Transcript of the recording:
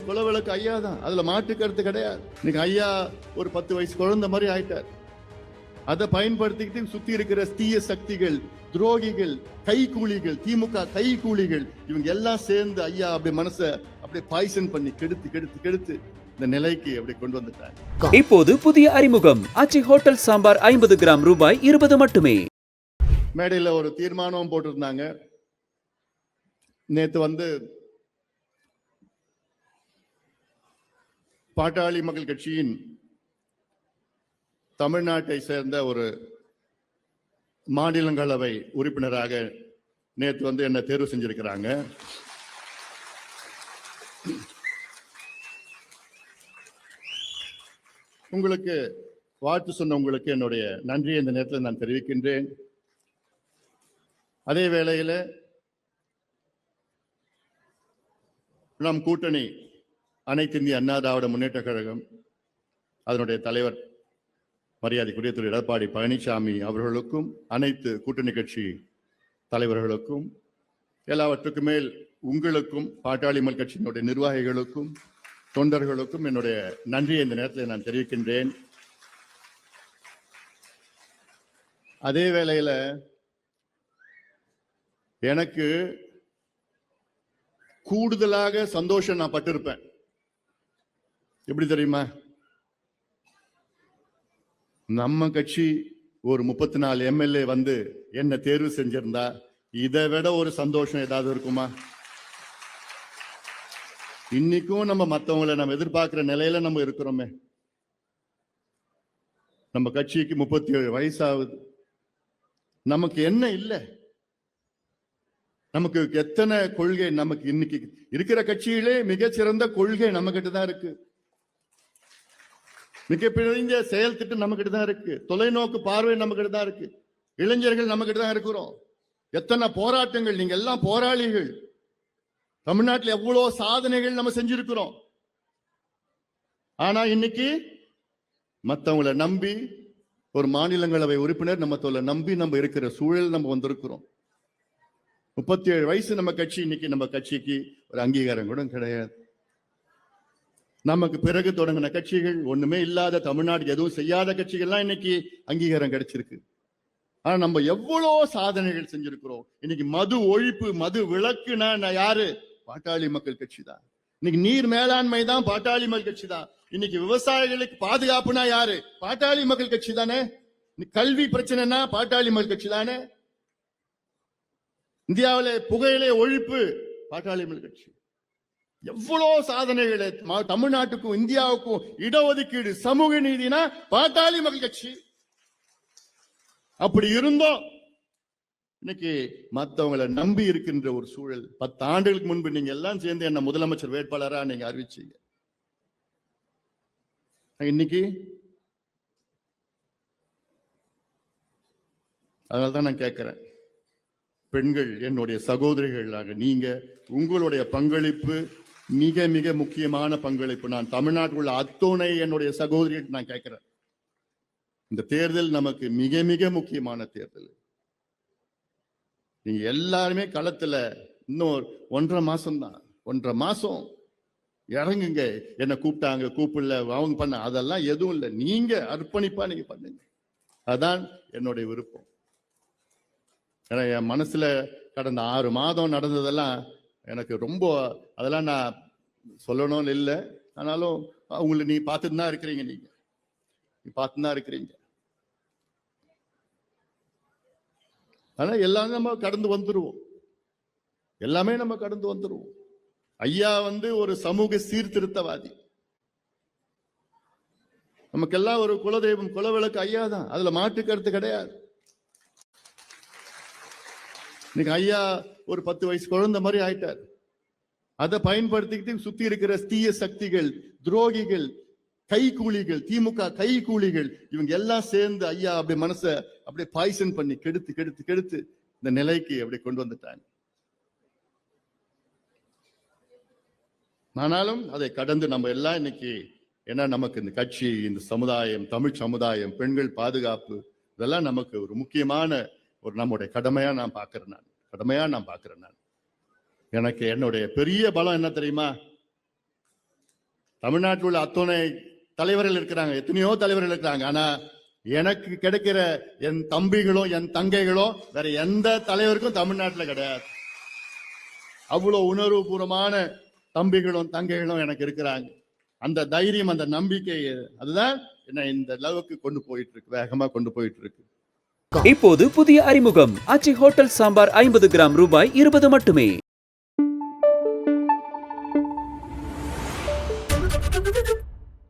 குலவிளக்கு ஐயா தான், அதுல மாட்டு கருத்து கிடையாது. இன்னைக்கு ஐயா ஒரு 10 வயசு குழந்தை மாதிரி ஆயிட்டார். அதை பயன்படுத்திக்கிட்டு சுத்தி இருக்கிற தீய சக்திகள், துரோகிகள், கைகூலிகள், திமுக கைகூலிகள், இவங்க எல்லாம் சேர்ந்து ஐயா அப்படி மனசை அப்படியே பாய்சன் பண்ணி கெடுத்து இந்த நிலைக்கு அப்படி கொண்டு வந்துட்டாங்க. இப்போது புதிய அறிமுகம் ஆச்சி ஹோட்டல் சாம்பார் 50 கிராம் ரூபாய் 20 மட்டுமே. மேடையில் ஒரு தீர்மானம் போட்டிருந்தாங்க. நேத்து பாட்டாளி மக்கள் கட்சியின் தமிழ்நாட்டை சேர்ந்த ஒரு மாநிலங்களவை உறுப்பினராக நேற்று என்ன தேர்வு செஞ்சிருக்கிறாங்க. உங்களுக்கு வாழ்த்து சொன்ன உங்களுக்கு என்னுடைய நன்றியை இந்த நேரத்தில் நான் தெரிவிக்கின்றேன். அதே வேளையில் நம் கூட்டணி அனைத்து இந்திய அண்ணா திராவிட முன்னேற்ற கழகம், அதனுடைய தலைவர் மரியாதைக்குரிய திரு எடப்பாடி பழனிசாமி அவர்களுக்கும், அனைத்து கூட்டணி கட்சி தலைவர்களுக்கும், எல்லாவற்றுக்கும் மேல் உங்களுக்கும், பாட்டாளி மக்கள் கட்சியினுடைய நிர்வாகிகளுக்கும், தொண்டர்களுக்கும் என்னுடைய நன்றியை இந்த நேரத்தில் நான் தெரிவிக்கின்றேன். அதே வேளையில் எனக்கு கூடுதலாக சந்தோஷம் நான் பட்டிருப்பேன். எப்படி தெரியுமா? நம்ம கட்சி ஒரு 34 எம்எல்ஏ என்ன தேர்வு செஞ்சிருந்தா இதை விட ஒரு சந்தோஷம் ஏதாவது இருக்குமா? இன்னைக்கும் நம்ம மற்றவங்களை நம்ம எதிர்பார்க்கிற நிலையில நம்ம இருக்கிறோமே. நம்ம கட்சிக்கு 37 வயசாகுது. நமக்கு என்ன இல்லை? நமக்கு எத்தனை கொள்கை? நமக்கு இன்னைக்கு இருக்கிற கட்சியிலே மிகச்சிறந்த கொள்கை நம்ம கிட்ட தான் இருக்கு. மிகப்பெரிய செயல் திட்டம் நம்ம கிட்ட தான் இருக்கு. தொலைநோக்கு பார்வை நம்ம கிட்ட தான் இருக்கு. இளைஞர்கள் நம்ம கிட்ட தான் இருக்கிறோம். எத்தனை போராட்டங்கள்! நீங்க எல்லாம் போராளிகள். தமிழ்நாட்டில் எவ்வளவு சாதனைகள் நம்ம செஞ்சிருக்கிறோம். ஆனா இன்னைக்கு மற்றவங்களை நம்பி ஒரு மாநிலங்களவை உறுப்பினர் நம்ம நம்பி நம்ம இருக்கிற சூழல் நம்ம வந்திருக்கிறோம். 37 வயசு நம்ம கட்சி. இன்னைக்கு நம்ம கட்சிக்கு ஒரு அங்கீகாரம் கூட கிடையாது. நமக்கு பிறகு தொடங்கின கட்சிகள், ஒண்ணுமே இல்லாத தமிழ்நாடு எதுவும் செய்யாத கட்சிகள்லாம் இன்னைக்கு அங்கீகாரம் கிடைச்சிருக்கு. ஆனா நம்ம எவ்வளவு சாதனைகள் செஞ்சிருக்கிறோம். இன்னைக்கு மது ஒழிப்பு, மது விலக்குனா யாரு? பாட்டாளி மக்கள் கட்சி தான். இன்னைக்கு நீர் மேலாண்மை தான் பாட்டாளி மக்கள் கட்சி தான். இன்னைக்கு விவசாயிகளுக்கு பாதுகாப்புனா யாரு? பாட்டாளி மக்கள் கட்சி தானே. கல்வி பிரச்சனைனா பாட்டாளி மக்கள் கட்சி தானே. இந்தியாவிலே புகையிலே ஒழிப்பு பாட்டாளி மக்கள் கட்சி. எவ்வளவு சாதனைகளை தமிழ்நாட்டுக்கும் இந்தியாவுக்கும் இடஒதுக்கீடு, சமூக நீதினா பாட்டாளி மக்கள் கட்சி. அப்படி இருந்தோம் இன்னைக்கு மற்றவங்களை நம்பி இருக்கின்ற ஒரு சூழல். 10 ஆண்டுகளுக்கு முன்பு நீங்க எல்லாம் சேர்ந்து என்ன முதலமைச்சர் வேட்பாளரா நீங்க அறிவிச்சீங்க. இன்னைக்கு அதனால்தான் நான் கேட்கிறேன், பெண்கள் என்னுடைய சகோதரிகளாக நீங்க, உங்களுடைய பங்களிப்பு மிக மிக முக்கியமான பங்களிப்பு. நான் தமிழ்நாட்டில் உள்ள அத்தனை என்னுடைய சகோதரிகள் நான் கேட்கிறேன். இந்த தேர்தல் நமக்கு மிக மிக முக்கியமான தேர்தல். நீங்க எல்லாருமே களத்துல இன்னும் 1.5 மாசம் தான். 1.5 மாசம் இறங்குங்க. என்ன கூப்பிட்டாங்க, கூப்பிடல, அவங்க பண்ண, அதெல்லாம் எதுவும் இல்லை. நீங்க அர்ப்பணிப்பா நீங்க பண்ணுங்க. அதான் என்னுடைய விருப்பம். ஏன்னா என் மனசுல கடந்த 6 மாதம் நடந்ததெல்லாம் எனக்கு ரொம்ப, அதெல்லாம் நான் சொல்லணும்னு இல்லை. ஆனாலும் அவங்களை நீ பார்த்துட்டு தான் இருக்கிறீங்க. நீ பார்த்து தான் இருக்கிறீங்க. ஆனா எல்லாமே நம்ம கடந்து வந்துருவோம். எல்லாமே நம்ம கடந்து வந்துருவோம். ஐயா ஒரு சமூக சீர்திருத்தவாதி. நமக்கெல்லாம் ஒரு குலதெய்வம், குலவிளக்கு ஐயா தான். அதுல மாட்டு கருத்து கிடையாது. இன்னைக்கு ஐயா ஒரு 10 வயசு குழந்தை மாதிரி ஆயிட்டார். அதை பயன்படுத்திக்கிட்டு சுத்தி இருக்கிற தீய சக்திகள், துரோகிகள், கைகூலிகள், திமுக கைகூலிகள், இவங்க எல்லாம் சேர்ந்து ஐயா அப்படி மனசை அப்படியே பாய்சன் பண்ணி கெடுத்து இந்த நிலைக்கு அப்படி கொண்டு வந்துட்டாங்க. ஆனாலும் அதை கடந்து நம்ம எல்லாம் இன்னைக்கு ஏன்னா நமக்கு இந்த கட்சி, இந்த சமுதாயம், தமிழ் சமுதாயம், பெண்கள் பாதுகாப்பு, இதெல்லாம் நமக்கு ஒரு முக்கியமான ஒரு நம்முடைய கடமையா நான் பார்க்கிறேன். நான் எனக்கு என்னுடைய பெரிய பலம் என்ன தெரியுமா? தமிழ்நாட்டில் உள்ள அத்தனை தலைவர்கள் இருக்கிறாங்க, எத்தனையோ தலைவர்கள் இருக்கிறாங்க. ஆனா எனக்கு கிடைக்கிற என் தம்பிகளும் என் தங்கைகளும் வேற எந்த தலைவருக்கும் தமிழ்நாட்டில் கிடையாது. அவ்வளவு உணர்வுபூர்வமான தம்பிகளும் தங்கைகளும் எனக்கு இருக்கிறாங்க. அந்த தைரியம், அந்த நம்பிக்கை, அதுதான் என்ன இந்த லெவலுக்கு கொண்டு போயிட்டு இருக்கு, வேகமா கொண்டு போயிட்டு இருக்கு. இப்போது புதிய அறிமுகம் ஆச்சி ஹோட்டல் சாம்பார் 50 கிராம் ரூபாய் 20 மட்டுமே.